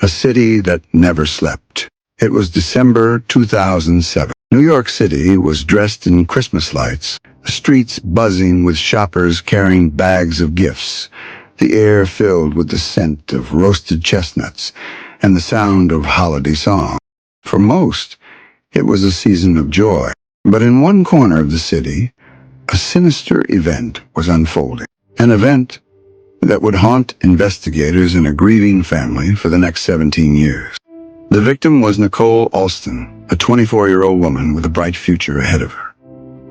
a city that never slept. It was December 2007. New York City was dressed in Christmas lights, the streets buzzing with shoppers carrying bags of gifts, the air filled with the scent of roasted chestnuts and the sound of holiday songs. For most, it was a season of joy. But in one corner of the city, a sinister event was unfolding. An event that would haunt investigators and a grieving family for the next 17 years. The victim was Nicole Alston, a 24-year-old woman with a bright future ahead of her.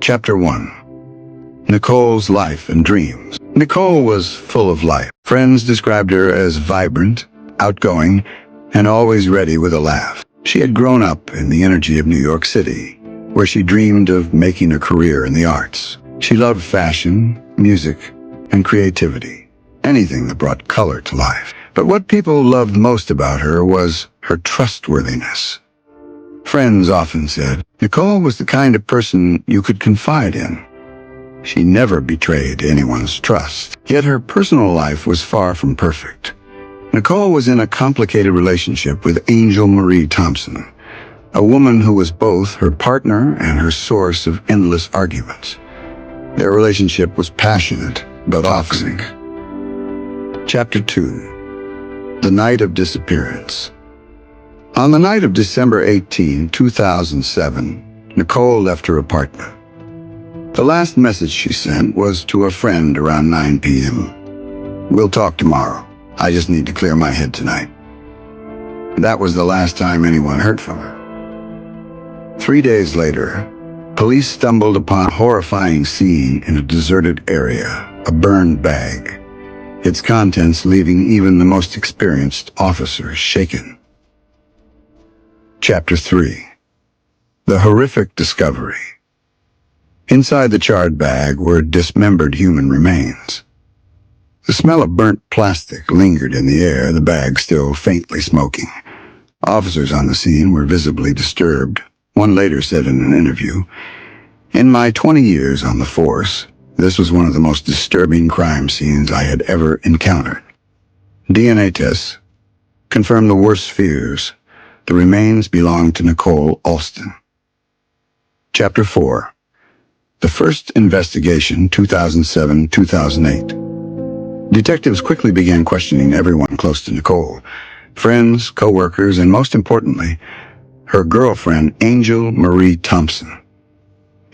Chapter 1. Nicole's life and dreams. Nicole was full of life. Friends described her as vibrant, outgoing, and always ready with a laugh. She had grown up in the energy of New York City, where she dreamed of making a career in the arts. She loved fashion, music, and creativity, anything that brought color to life. But what people loved most about her was her trustworthiness. Friends often said, Nicole was the kind of person you could confide in. She never betrayed anyone's trust. Yet her personal life was far from perfect. Nicole was in a complicated relationship with Angel Marie Thompson, a woman who was both her partner and her source of endless arguments. Their relationship was passionate but toxic. Chapter 2. The night of disappearance. On the night of December 18, 2007, Nicole left her apartment. The last message she sent was to a friend around 9 p.m. "We'll talk tomorrow. I just need to clear my head tonight." That was the last time anyone heard from her. 3 days later, police stumbled upon a horrifying scene in a deserted area, a burned bag, its contents leaving even the most experienced officers shaken. Chapter 3. The horrific discovery. Inside the charred bag were dismembered human remains. The smell of burnt plastic lingered in the air, the bag still faintly smoking. Officers on the scene were visibly disturbed. One later said in an interview, "In my 20 years on the force, this was one of the most disturbing crime scenes I had ever encountered." DNA tests confirmed the worst fears. The remains belonged to Nicole Alston. Chapter 4. The first investigation, 2007-2008. Detectives quickly began questioning everyone close to Nicole, friends, co-workers, and most importantly, her girlfriend, Angel Marie Thompson.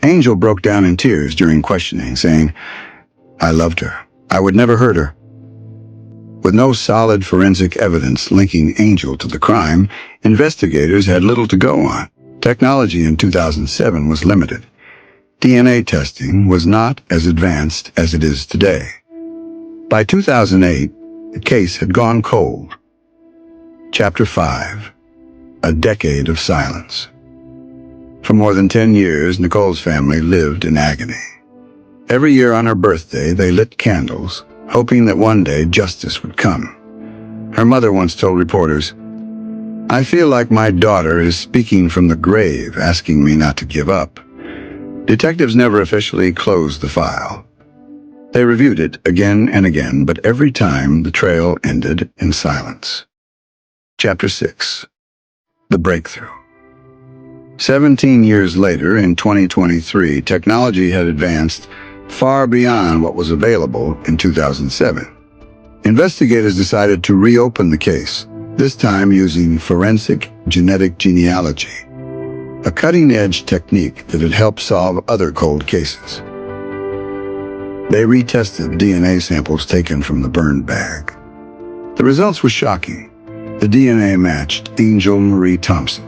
Angel broke down in tears during questioning, saying, "I loved her. I would never hurt her." With no solid forensic evidence linking Angel to the crime, investigators had little to go on. Technology in 2007 was limited. DNA testing was not as advanced as it is today. By 2008, the case had gone cold. Chapter 5. A decade of silence. For more than 10 years, Nicole's family lived in agony. Every year on her birthday, they lit candles, hoping that one day justice would come. Her mother once told reporters, "I feel like my daughter is speaking from the grave, asking me not to give up." Detectives never officially closed the file. They reviewed it again and again, but every time the trail ended in silence. Chapter 6. The breakthrough. 17 years later, in 2023, technology had advanced far beyond what was available in 2007. Investigators decided to reopen the case, this time using forensic genetic genealogy, a cutting-edge technique that had helped solve other cold cases. They retested DNA samples taken from the burned bag. The results were shocking. The DNA matched Angel Marie Thompson.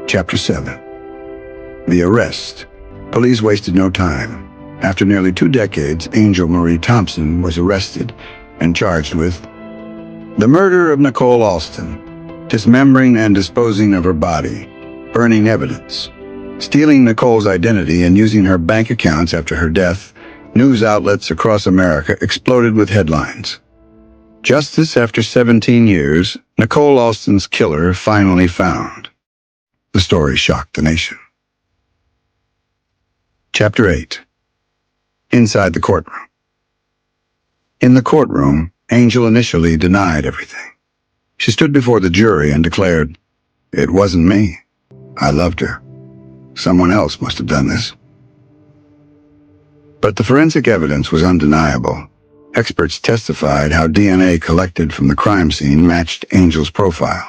Chapter 7. The arrest. Police wasted no time. After nearly 2 decades, Angel Marie Thompson was arrested and charged with the murder of Nicole Alston, dismembering and disposing of her body, burning evidence, stealing Nicole's identity and using her bank accounts after her death. News outlets across America exploded with headlines. Justice after 17 years, Nicole Alston's killer finally found. The story shocked the nation. Chapter 8. Inside the courtroom. In the courtroom, Angel initially denied everything. She stood before the jury and declared, "It wasn't me. I loved her. Someone else must have done this." But the forensic evidence was undeniable. Experts testified how DNA collected from the crime scene matched Angel's profile.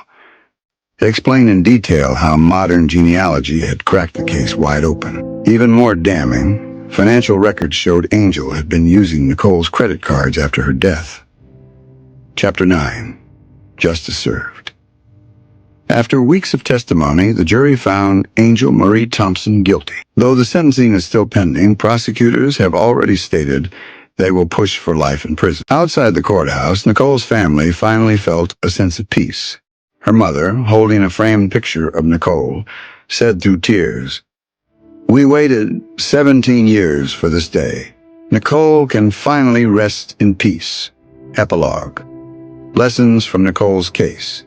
They explained in detail how modern genealogy had cracked the case wide open. Even more damning, financial records showed Angel had been using Nicole's credit cards after her death. Chapter 9. Justice Served. After weeks of testimony, the jury found Angel Marie Thompson guilty. Though the sentencing is still pending, prosecutors have already stated they will push for life in prison. Outside the courthouse, Nicole's family finally felt a sense of peace. Her mother, holding a framed picture of Nicole, said through tears, "We waited 17 years for this day. Nicole can finally rest in peace." Epilogue. Lessons from Nicole's case.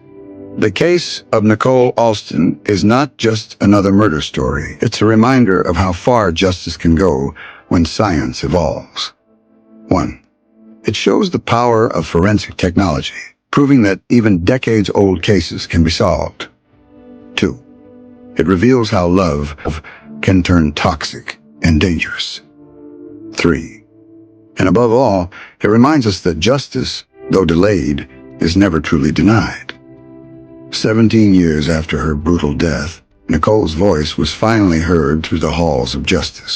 The case of Nicole Alston is not just another murder story. It's a reminder of how far justice can go when science evolves. 1. It shows the power of forensic technology, proving that even decades-old cases can be solved. 2. It reveals how love can turn toxic and dangerous. 3. And above all, it reminds us that justice, though delayed, is never truly denied. 17 years after her brutal death, Nicole's voice was finally heard through the halls of justice.